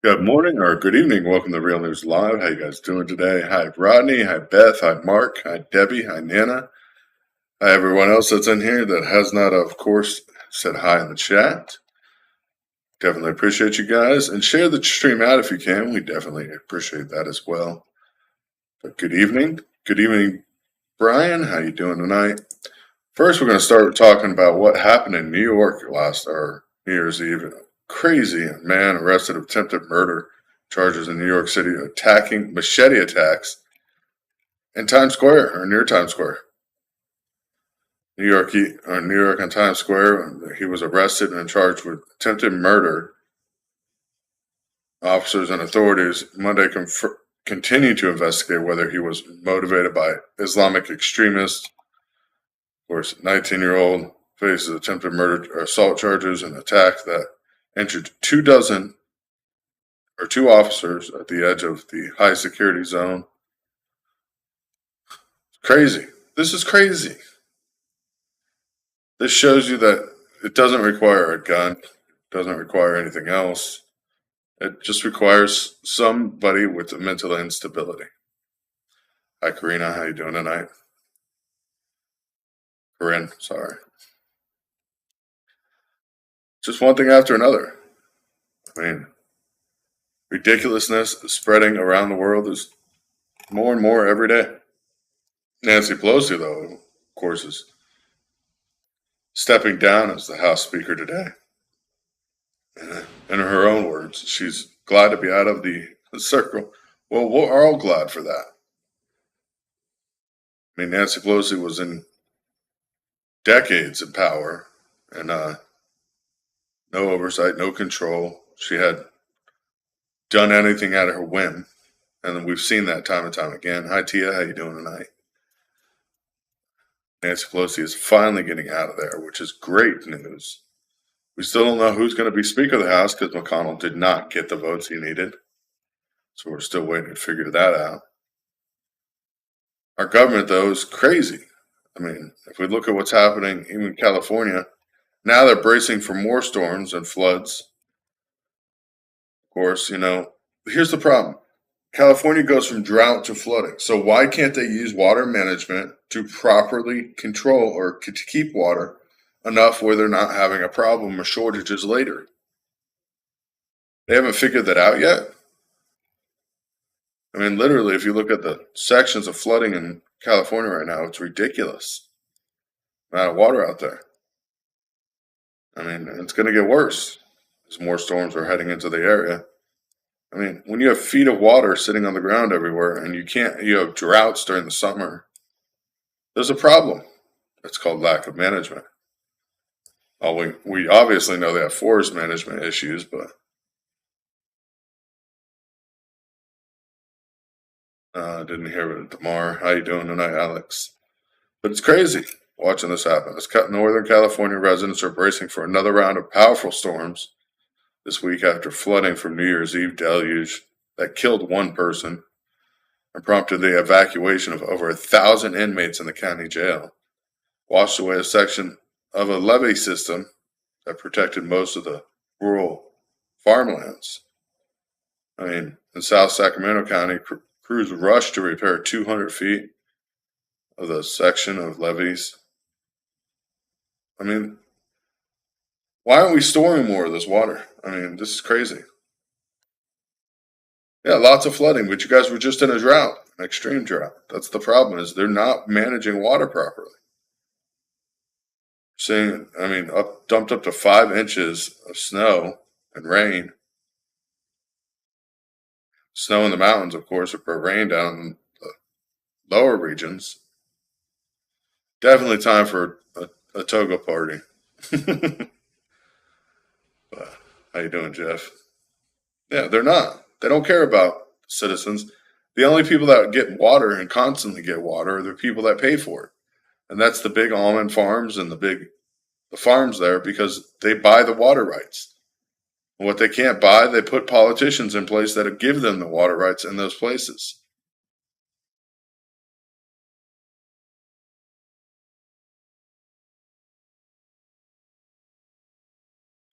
Good morning or good evening. Welcome to Real News Live. How you guys doing today? Hi, Rodney. Hi, Beth. Hi, Mark. Hi, Debbie. Hi, Nana. Hi, everyone else that's in here that has not, of course, said hi in the chat. Definitely appreciate you guys. And share the stream out if you can. We definitely appreciate that as well. But good evening. Good evening, Brian. How you doing tonight? First, we're going to start talking about what happened in New York last or New Year's Eve. Crazy man arrested of attempted murder charges in New York City, attacking machete attacks in Times Square or near Times Square. New York and Times Square. He was arrested and charged with attempted murder. Officers and authorities Monday continue to investigate whether he was motivated by Islamic extremists. Of course, 19-year-old faces attempted murder or assault charges and attack that injured two officers at the edge of the high security zone. Crazy. This is crazy. This shows you that it doesn't require a gun, doesn't require anything else. It just requires somebody with mental instability. Hi, Karina. How you doing tonight? Corinne, sorry. Just one thing after another. I mean, ridiculousness spreading around the world is more and more every day. Nancy Pelosi, though, of course, is stepping down as the House Speaker today. In her own words, she's glad to be out of the circle. Well, we're all glad for that. I mean, Nancy Pelosi was in decades in power and no oversight, no control. She had done anything at her whim, and we've seen that time and time again. Hi, Tia. How you doing tonight? Nancy Pelosi is finally getting out of there, which is great news. We still don't know who's going to be Speaker of the House because McConnell did not get the votes he needed. So we're still waiting to figure that out. Our government, though, is crazy. I mean, if we look at what's happening even in California, now they're bracing for more storms and floods. Of course, here's the problem. California goes from drought to flooding. So why can't they use water management to properly control or to keep water enough where they're not having a problem or shortages later? They haven't figured that out yet. I mean, literally, if you look at the sections of flooding in California right now, it's ridiculous. Amount of water out there. I mean, it's going to get worse as more storms are heading into the area. I mean, when you have feet of water sitting on the ground everywhere and you have droughts during the summer, there's a problem. It's called lack of management. We obviously know they have forest management issues, but I didn't hear it. Damar, how you doing tonight, Alex? But it's crazy watching this happen. Northern California residents are bracing for another round of powerful storms this week after flooding from New Year's Eve deluge that killed one person and prompted the evacuation of over 1,000 inmates in the county jail, washed away a section of a levee system that protected most of the rural farmlands. I mean, in South Sacramento County, crews rushed to repair 200 feet of the section of levees. I mean, why aren't we storing more of this water? I mean, this is crazy. Yeah, lots of flooding, but you guys were just in a drought, an extreme drought. That's the problem, is they're not managing water properly. Dumped up to 5 inches of snow and rain. Snow in the mountains, of course, but rain down in the lower regions. Definitely time for a toga party. How you doing, Jeff? Yeah, they're not. They don't care about citizens. The only people that get water and constantly get water are the people that pay for it. And that's the big almond farms and the farms there because they buy the water rights. And what they can't buy, they put politicians in place that give them the water rights in those places.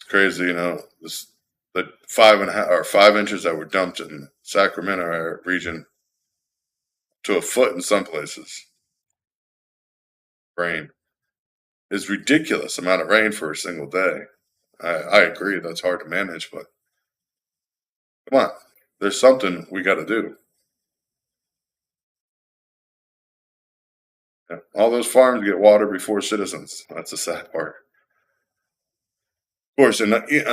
It's crazy, this the 5.5 or 5 inches that were dumped in Sacramento region to a foot in some places. Rain is ridiculous amount of rain for a single day. I agree that's hard to manage, but come on, there's something we got to do. Yeah. All those farms get water before citizens. That's the sad part. Of course, in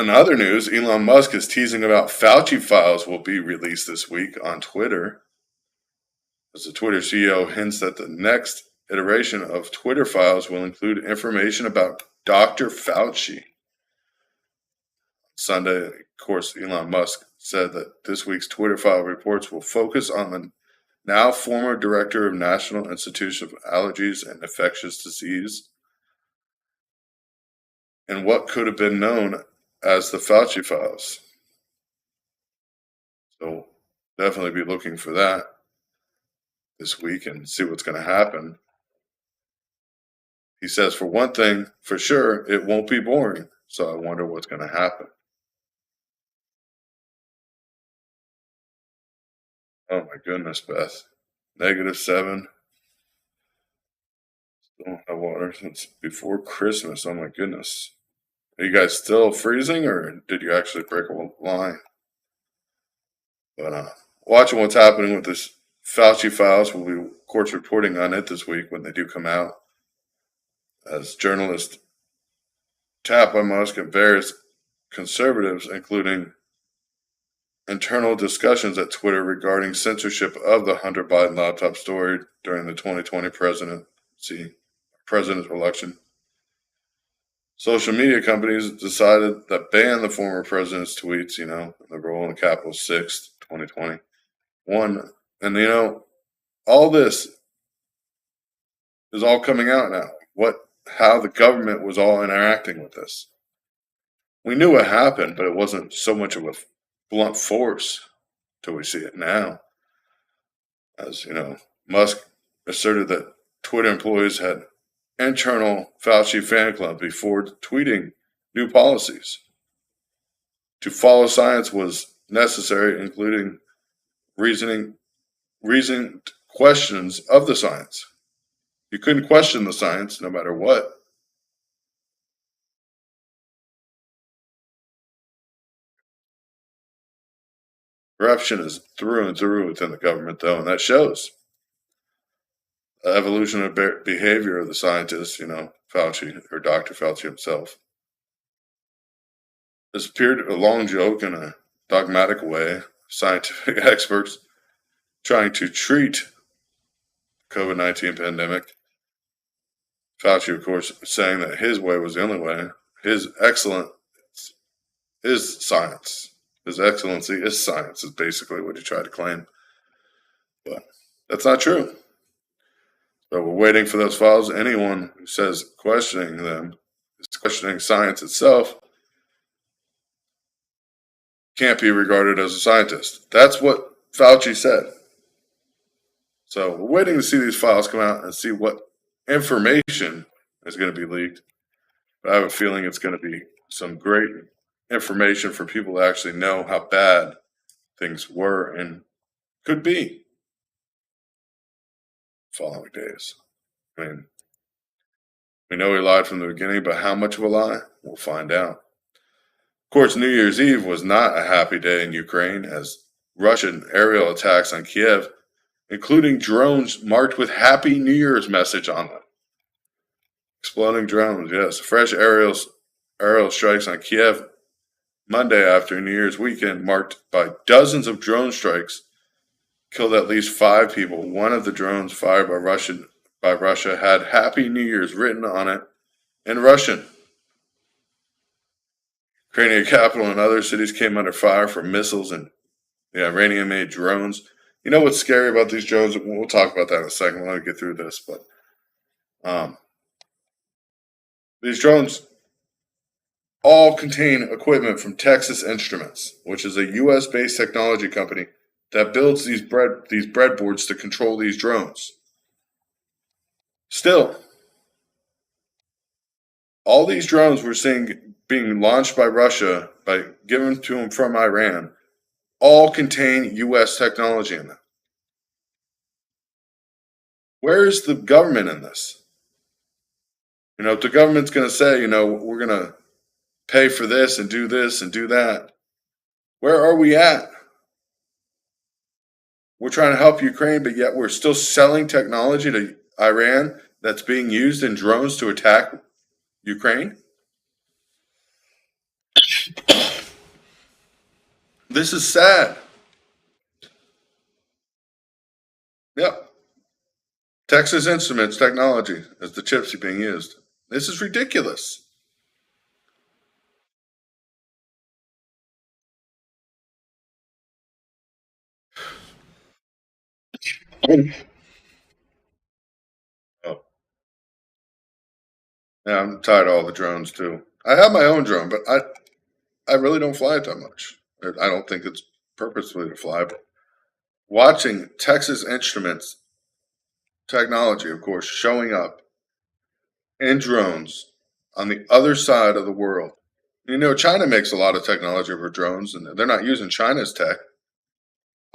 other news, Elon Musk is teasing about Fauci files will be released this week on Twitter. As the Twitter CEO hints that the next iteration of Twitter files will include information about Dr. Fauci. Sunday, of course, Elon Musk said that this week's Twitter file reports will focus on the now former director of National Institute of Allergies and Infectious Disease and what could have been known as the Fauci files. So definitely be looking for that this week and see what's going to happen. He says, for one thing, for sure, it won't be boring. So I wonder what's going to happen. Oh my goodness, Beth. -7. Don't have water since before Christmas. Oh my goodness. Are you guys still freezing or did you actually break a line? But watching what's happening with this Fauci files, we'll be, of course, reporting on it this week when they do come out. As journalists tap on Musk and various conservatives, including internal discussions at Twitter regarding censorship of the Hunter Biden laptop story during the 2020 president's election. Social media companies decided that ban the former president's tweets, the role in the Capitol 6th, 2020. And all this is all coming out now. How the government was all interacting with this. We knew it happened, but it wasn't so much of a blunt force till we see it now. As Musk asserted that Twitter employees had internal Fauci fan club before tweeting new policies. To follow science was necessary, including reasoned questions of the science. You couldn't question the science no matter what. Corruption is through and through within the government, though, and that shows. The evolution of behavior of the scientists, Fauci, or Dr. Fauci himself. This appeared a long joke in a dogmatic way. Scientific experts trying to treat COVID-19 pandemic. Fauci, of course, saying that his way was the only way. His excellence is science. His excellency is science, is basically what he tried to claim. But that's not true. So we're waiting for those files. Anyone who says questioning them is questioning science itself. Can't be regarded as a scientist. That's what Fauci said. So we're waiting to see these files come out and see what information is going to be leaked. But I have a feeling it's going to be some great information for people to actually know how bad things were and could be following days. I mean, we know he lied from the beginning, but how much of a lie? We'll find out. Of course, New Year's Eve was not a happy day in Ukraine as Russian aerial attacks on Kiev, including drones marked with Happy New Year's message on them. Exploding drones, yes. Fresh aerial strikes on Kiev Monday after New Year's weekend, marked by dozens of drone strikes, killed at least 5 people. One of the drones fired by Russia had Happy New Year's written on it in Russian. Ukrainian capital and other cities came under fire from missiles and the Iranian-made drones. You know what's scary about these drones? We'll talk about that in a second. Let me get through this. But these drones all contain equipment from Texas Instruments, which is a U.S.-based technology company that builds these breadboards to control these drones. Still, all these drones we're seeing being launched by Russia, by given to them from Iran, all contain U.S. technology in them. Where is the government in this? If the government's going to say, we're going to pay for this and do that, where are we at? We're trying to help Ukraine, but yet we're still selling technology to Iran that's being used in drones to attack Ukraine. This is sad. Yep. Texas Instruments technology as the chips are being used. This is ridiculous. Oh, yeah, I'm tired of all the drones too. I have my own drone, but I really don't fly it that much. I don't think it's purposefully to fly, but watching Texas Instruments technology, of course, showing up in drones on the other side of the world. China makes a lot of technology for drones, and they're not using China's tech.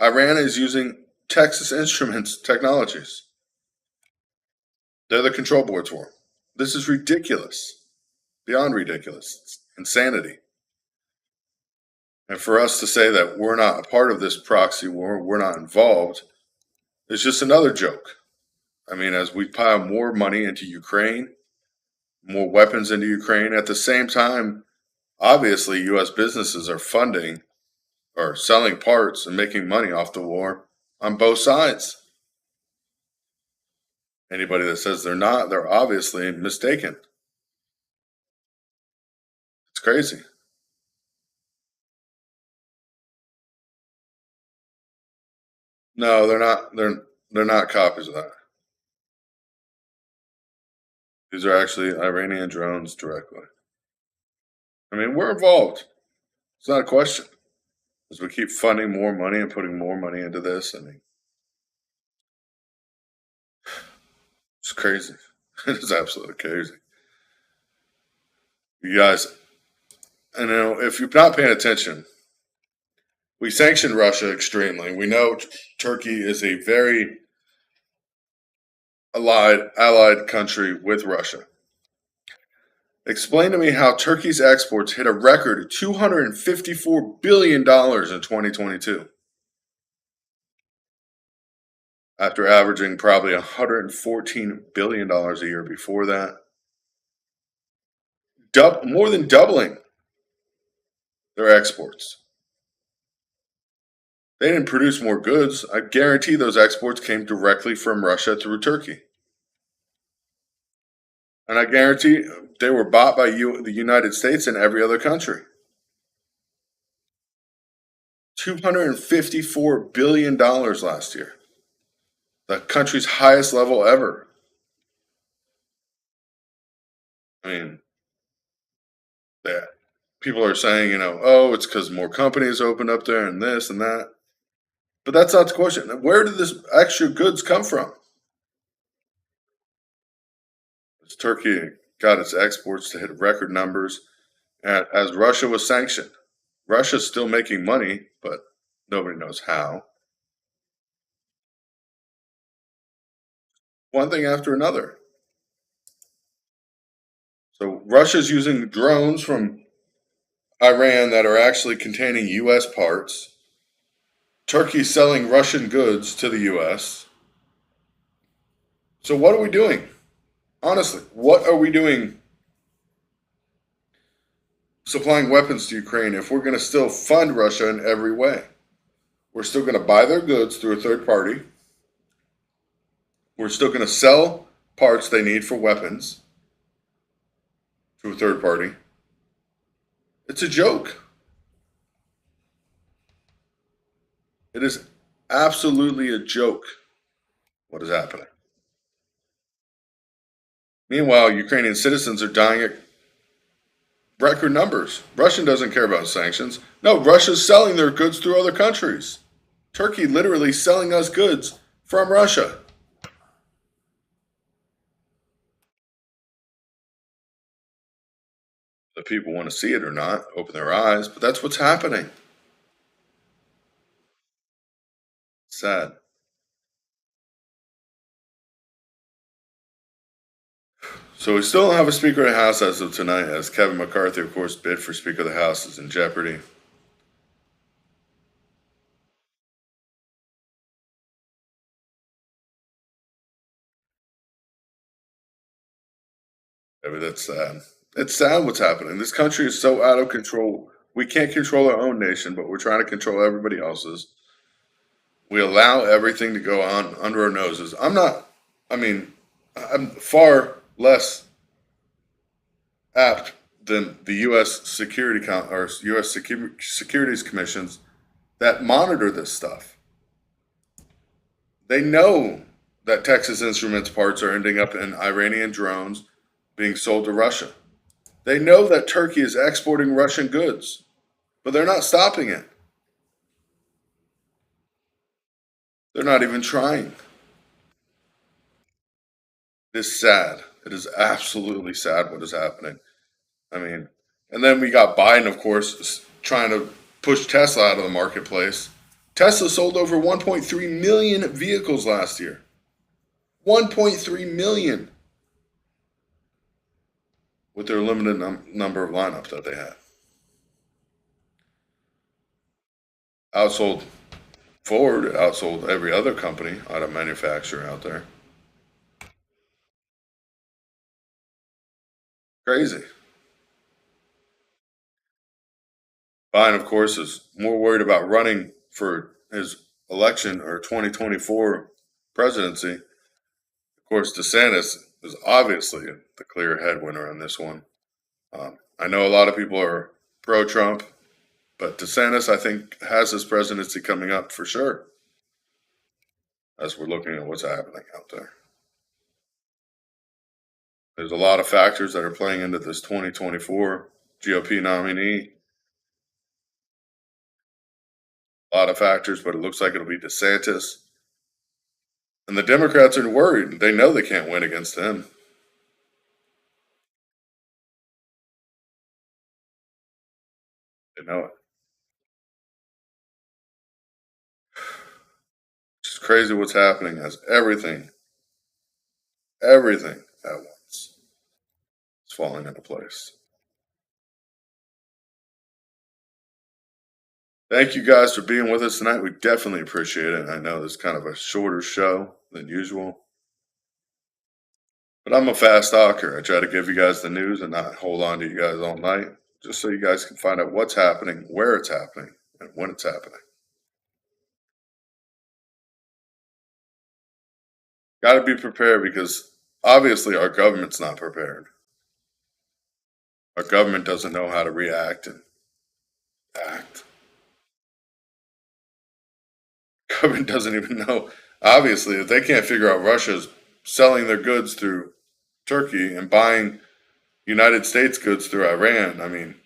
Iran is using Texas Instruments technologies. They're the control boards for them. This is ridiculous. Beyond ridiculous. It's insanity. And for us to say that we're not a part of this proxy war, we're not involved, is just another joke. I mean, as we pile more money into Ukraine, more weapons into Ukraine, at the same time, obviously, U.S. businesses are funding or selling parts and making money off the war on both sides. Anybody that says they're not, they're obviously mistaken. It's crazy. No, they're not. They're not copies of that. These are actually Iranian drones directly. I mean, we're involved. It's not a question. As we keep funding more money and putting more money into this, I mean, it's crazy. It is absolutely crazy. You guys, if you're not paying attention, we sanctioned Russia extremely. We know Turkey is a very allied country with Russia. Explain to me how Turkey's exports hit a record $254 billion in 2022 after averaging probably $114 billion a year before that. More than doubling their exports. They didn't produce more goods. I guarantee those exports came directly from Russia through Turkey. And I guarantee they were bought by the United States and every other country. $254 billion last year. The country's highest level ever. I mean, that people are saying, oh, it's because more companies opened up there and this and that. But that's not the question. Where did this extra goods come from? Turkey got its exports to hit record numbers as Russia was sanctioned. Russia's still making money, but nobody knows how. One thing after another. So Russia's using drones from Iran that are actually containing U.S. parts. Turkey's selling Russian goods to the U.S. So what are we doing? Honestly, what are we doing supplying weapons to Ukraine if we're going to still fund Russia in every way? We're still going to buy their goods through a third party. We're still going to sell parts they need for weapons to a third party. It's a joke. It is absolutely a joke what is happening. Meanwhile, Ukrainian citizens are dying at record numbers. Russia doesn't care about sanctions. No, Russia's selling their goods through other countries. Turkey literally selling us goods from Russia. The people want to see it or not, open their eyes, but that's what's happening. Sad. So we still don't have a Speaker of the House as of tonight, as Kevin McCarthy, of course, bid for Speaker of the House is in jeopardy. I mean, that's sad. It's sad what's happening. This country is so out of control. We can't control our own nation, but we're trying to control everybody else's. We allow everything to go on under our noses. I mean, I'm far less apt than the U.S. U.S. Securities Commissions that monitor this stuff. They know that Texas Instruments parts are ending up in Iranian drones being sold to Russia. They know that Turkey is exporting Russian goods, but they're not stopping it. They're not even trying. It is sad. It is absolutely sad what is happening. I mean, and then we got Biden, of course, trying to push Tesla out of the marketplace. Tesla sold over 1.3 million vehicles last year. 1.3 million with their limited number of lineups that they had. Outsold Ford, outsold every other company, auto manufacturer out there. Crazy. Biden, of course, is more worried about running for his election or 2024 presidency. Of course, DeSantis is obviously the clear headwinner on this one. I know a lot of people are pro Trump, but DeSantis, I think, has his presidency coming up for sure as we're looking at what's happening out there. There's a lot of factors that are playing into this 2024 GOP nominee. A lot of factors, but it looks like it'll be DeSantis. And the Democrats are worried. They know they can't win against him. They know it. It's crazy what's happening as everything at once is falling into place. Thank you guys for being with us tonight. We definitely appreciate it. I know it's kind of a shorter show than usual, but I'm a fast talker. I try to give you guys the news and not hold on to you guys all night, just so you guys can find out what's happening, where it's happening, and when it's happening. Got to be prepared because obviously our government's not prepared. Our government doesn't know how to react and act. Government doesn't even know. Obviously, if they can't figure out Russia's selling their goods through Turkey and buying United States goods through Iran, I mean,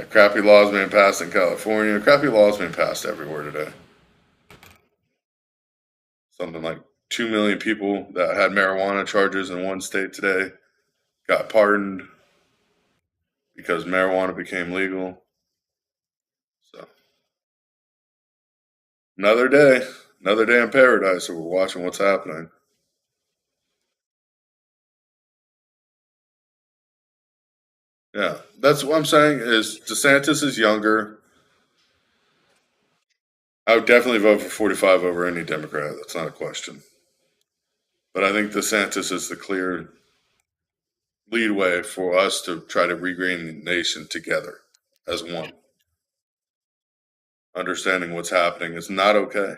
crappy laws being passed in California, crappy laws being passed everywhere today. Something like 2 million people that had marijuana charges in one state today got pardoned because marijuana became legal. So another day in paradise. So we're watching what's happening. Yeah, that's what I'm saying. Is DeSantis is younger. I would definitely vote for 45 over any Democrat. That's not a question. But I think DeSantis is the clear leadway for us to try to regain the nation together as one. Understanding what's happening is not okay.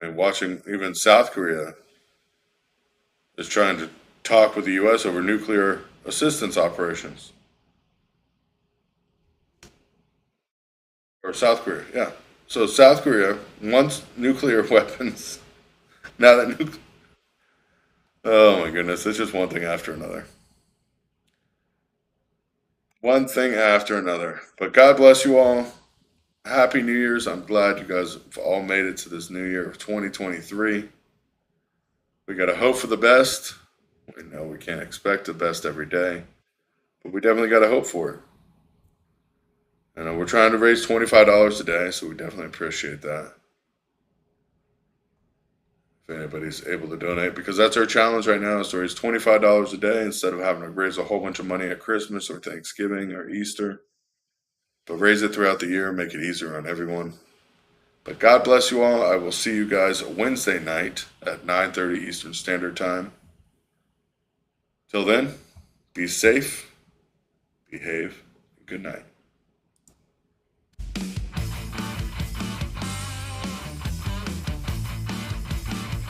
And watching even South Korea is trying to talk with the U.S. over nuclear assistance operations. Or South Korea, yeah. So South Korea wants nuclear weapons. Now that oh my goodness, it's just one thing after another. One thing after another. But God bless you all. Happy New Year's. I'm glad you guys have all made it to this new year of 2023. We got to hope for the best. We know we can't expect the best every day, but we definitely got to hope for it. And we're trying to raise $25 today, so we definitely appreciate that. If anybody's able to donate, because that's our challenge right now is to raise $25 a day instead of having to raise a whole bunch of money at Christmas or Thanksgiving or Easter. But raise it throughout the year, make it easier on everyone. But God bless you all. I will see you guys Wednesday night at 9:30 Eastern Standard Time. Till then, be safe, behave, and good night.